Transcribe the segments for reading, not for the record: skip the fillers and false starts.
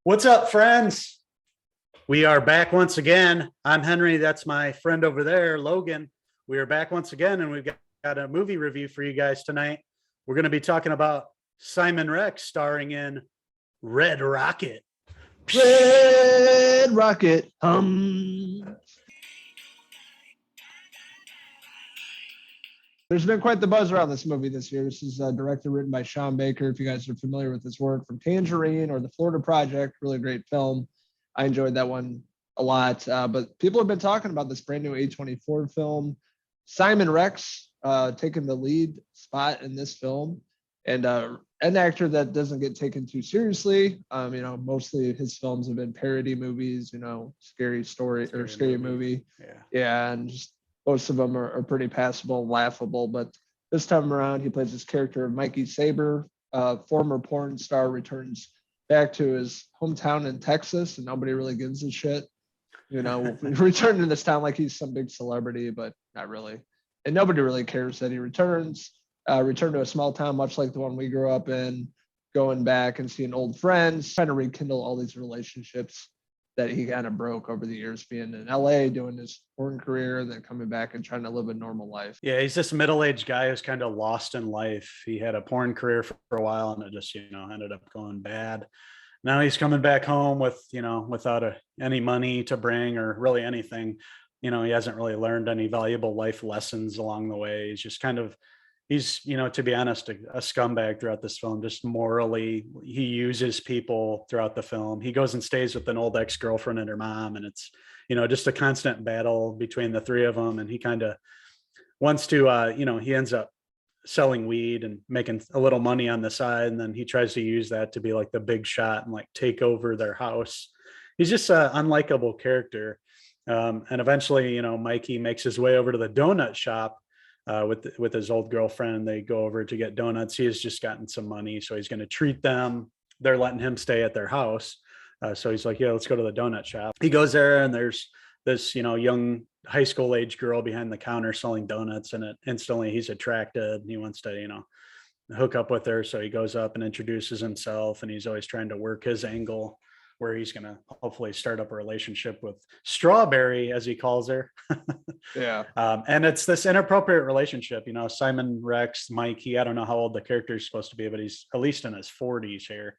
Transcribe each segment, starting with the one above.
What's up, friends? We are back once again. I'm Henry. That's my friend over there, Logan. We are back once again, and we've got a movie review for you guys tonight. We're going to be talking about Simon Rex starring in Red Rocket. Red Rocket. There's been quite the buzz around this movie this year. This is directed, written by Sean Baker. If you guys are familiar with his work from Tangerine or The Florida Project, really great film. I enjoyed that one a lot. But people have been talking about this brand new A24 film. Simon Rex taking the lead spot in this film, and an actor that doesn't get taken too seriously. Mostly his films have been parody movies. Scary movie. Yeah, and just most of them are pretty passable, laughable. But this time around, he plays this character of Mikey Saber, former porn star, returns back to his hometown in Texas, and nobody really gives a shit. Returned to this town like he's some big celebrity, but not really. And nobody really cares that he returns. Returned to a small town, much like the one we grew up in, going back and seeing old friends, trying to rekindle all these relationships that he kind of broke over the years, being in LA, doing his porn career, and then coming back and trying to live a normal life. Yeah, he's this middle-aged guy who's kind of lost in life. He had a porn career for a while, and it just, ended up going bad. Now he's coming back home with, without any money to bring or really anything. He hasn't really learned any valuable life lessons along the way. He's, to be honest, a scumbag throughout this film. Just morally, he uses people throughout the film. He goes and stays with an old ex-girlfriend and her mom, and it's, just a constant battle between the three of them. And he kind of wants to, he ends up selling weed and making a little money on the side, and then he tries to use that to be like the big shot and like take over their house. He's just an unlikable character. And eventually, Mikey makes his way over to the donut shop with his old girlfriend. They go over to get donuts. He has just gotten some money, so he's going to treat them. They're letting him stay at their house. So he's like, yeah, let's go to the donut shop. He goes there, and there's this, young high school age girl behind the counter selling donuts, and instantly he's attracted. He wants to, hook up with her. So he goes up and introduces himself, and he's always trying to work his angle where he's going to hopefully start up a relationship with Strawberry, as he calls her. Yeah. And it's this inappropriate relationship. Simon Rex, Mikey, I don't know how old the character is supposed to be, but he's at least in his 40s here.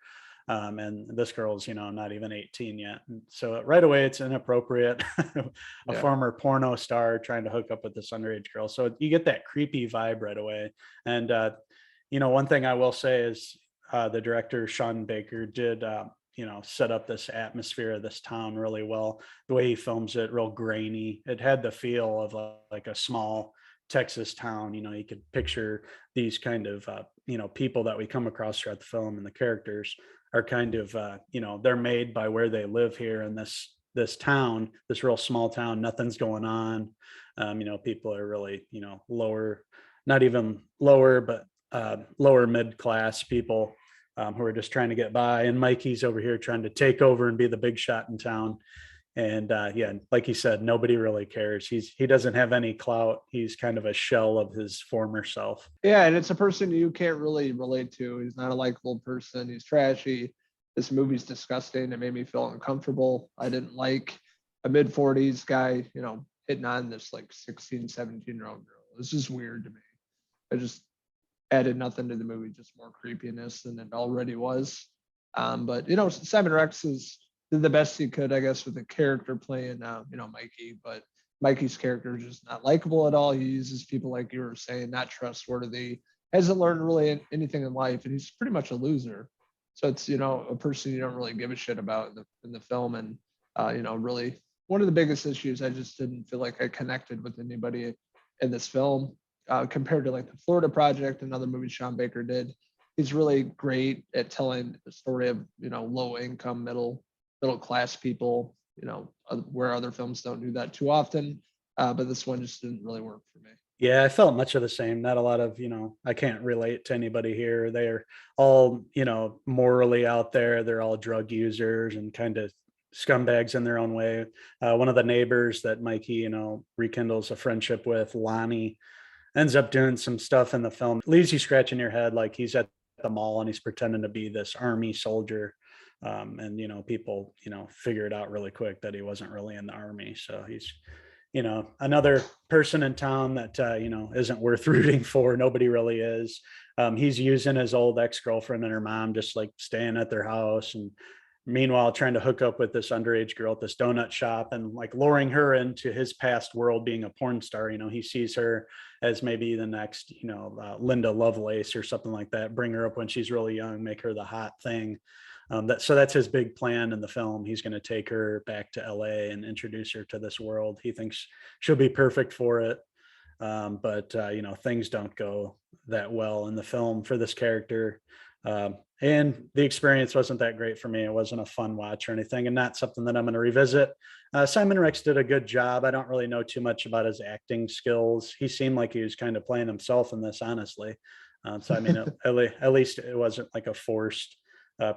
And this girl's, not even 18 yet. And so right away, it's inappropriate. Former porno star trying to hook up with this underage girl. So you get that creepy vibe right away. And, one thing I will say is the director, Sean Baker, did, set up this atmosphere of this town really well. The way he films it, real grainy. It had the feel of like a small Texas town. You could picture these kind of, people that we come across throughout the film, and the characters are kind of, they're made by where they live here in this town, this real small town. Nothing's going on. People are really, lower, not even lower, but lower mid-class people who are just trying to get by. And Mikey's over here trying to take over and be the big shot in town. And like he said, nobody really cares. He doesn't have any clout. He's kind of a shell of his former self. Yeah, and it's a person you can't really relate to. He's not a likable person. He's trashy. This movie's disgusting. It made me feel uncomfortable. I didn't like a mid-40s guy, hitting on this like 16, 17-year-old girl. It's just weird to me. It just added nothing to the movie, just more creepiness than it already was. But Simon Rex did the best he could, I guess, with the character playing, Mikey. But Mikey's character is just not likable at all. He uses people, like you were saying, not trustworthy. Hasn't learned really anything in life, and he's pretty much a loser. So it's a person you don't really give a shit about in the film, and really one of the biggest issues. I just didn't feel like I connected with anybody in this film. Compared to like the Florida Project and other movies Sean Baker did. He's really great at telling the story of, low income, middle class people, where other films don't do that too often. But this one just didn't really work for me. Yeah, I felt much of the same. Not a lot of, I can't relate to anybody here. They're all, morally out there. They're all drug users and kind of scumbags in their own way. One of the neighbors that Mikey, rekindles a friendship with, Lonnie, ends up doing some stuff in the film, leaves you scratching your head. Like, he's at the mall and he's pretending to be this army soldier. And, people, figure it out really quick that he wasn't really in the army. So he's, another person in town that, isn't worth rooting for. Nobody really is. He's using his old ex-girlfriend and her mom, just like staying at their house, and meanwhile trying to hook up with this underage girl at this donut shop and like luring her into his past world, being a porn star. He sees her as maybe the next, Linda Lovelace or something like that. Bring her up when she's really young, make her the hot thing. So that's his big plan in the film. He's going to take her back to LA and introduce her to this world. He thinks she'll be perfect for it. But things don't go that well in the film for this character. And the experience wasn't that great for me. It wasn't a fun watch or anything, and not something that I'm going to revisit. Simon Rex did a good job. I don't really know too much about his acting skills. He seemed like he was kind of playing himself in this, honestly. So, I mean, at least it wasn't like a forced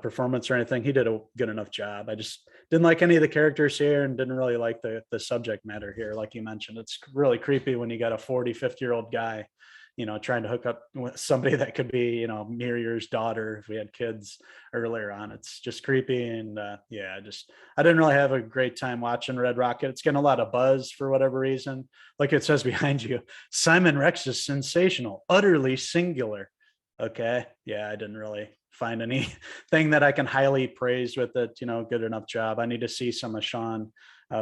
performance or anything. He did a good enough job. I just didn't like any of the characters here, and didn't really like the subject matter here. Like you mentioned, it's really creepy when you got a 40, 50-year-old guy, trying to hook up with somebody that could be, Miriam's daughter if we had kids earlier on. It's just creepy. And I didn't really have a great time watching Red Rocket. It's getting a lot of buzz for whatever reason. Like it says behind you, Simon Rex is sensational, utterly singular. Okay. Yeah, I didn't really find anything that I can highly praise with it. Good enough job. I need to see some of Sean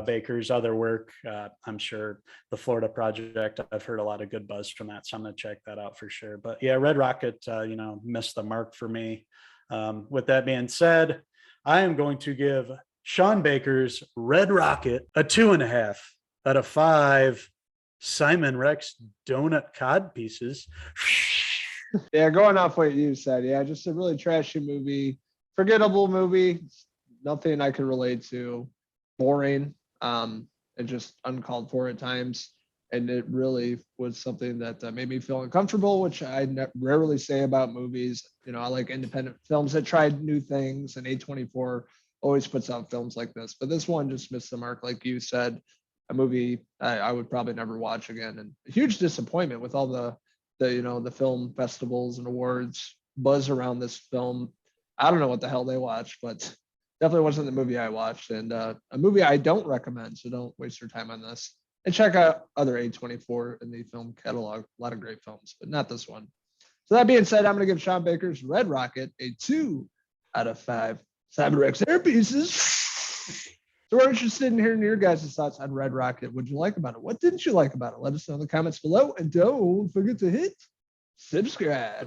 Baker's other work. I'm sure the Florida Project, I've heard a lot of good buzz from that, so I'm going to check that out for sure. But yeah, Red Rocket, missed the mark for me. With that being said, I am going to give Sean Baker's Red Rocket a 2.5 out of 5 Simon Rex donut cod pieces. Yeah, going off what you said, yeah, just a really trashy movie, forgettable movie, nothing I could relate to, boring, and just uncalled for at times. And it really was something that made me feel uncomfortable, which I rarely say about movies. I like independent films that tried new things, and A24 always puts out films like this. But this one just missed the mark, like you said, a movie I would probably never watch again. And a huge disappointment with all the film festivals and awards buzz around this film. I don't know what the hell they watch, but definitely wasn't the movie I watched, and a movie I don't recommend. So don't waste your time on this, and check out other A24 in the film catalog. A lot of great films, but not this one. So that being said, I'm going to give Sean Baker's Red Rocket a 2 out of 5 Simon Rex hair pieces. So we're interested in hearing your guys' thoughts on Red Rocket. What'd you like about it? What didn't you like about it? Let us know in the comments below, and don't forget to hit subscribe.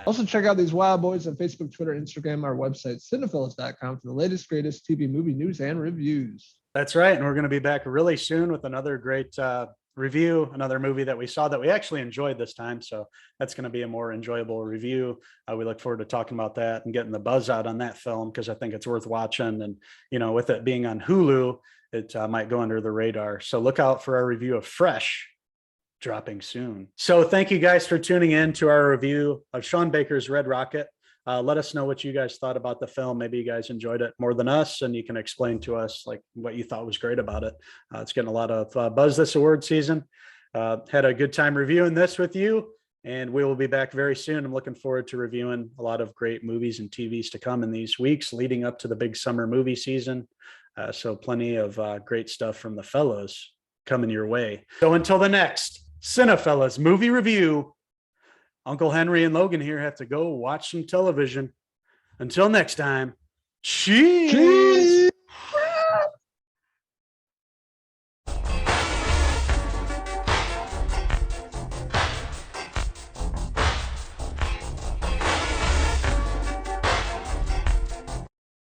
Also, check out these wild boys on Facebook, Twitter, Instagram, our website, Cinephellas.com, for the latest, greatest TV movie news and reviews. That's right. And we're going to be back really soon with another great review, another movie that we saw that we actually enjoyed this time. So that's going to be a more enjoyable review. We look forward to talking about that and getting the buzz out on that film, because I think it's worth watching. And, with it being on Hulu, it might go under the radar. So look out for our review of Fresh, dropping soon. So thank you guys for tuning in to our review of Sean Baker's Red Rocket. Let us know what you guys thought about the film. Maybe you guys enjoyed it more than us, and you can explain to us like what you thought was great about it. It's getting a lot of buzz this award season. Had a good time reviewing this with you, and we will be back very soon. I'm looking forward to reviewing a lot of great movies and TVs to come in these weeks leading up to the big summer movie season. So plenty of great stuff from the fellows coming your way. So until the next Cinephellas movie review, Uncle Henry and Logan here have to go watch some television. Until next time, cheers.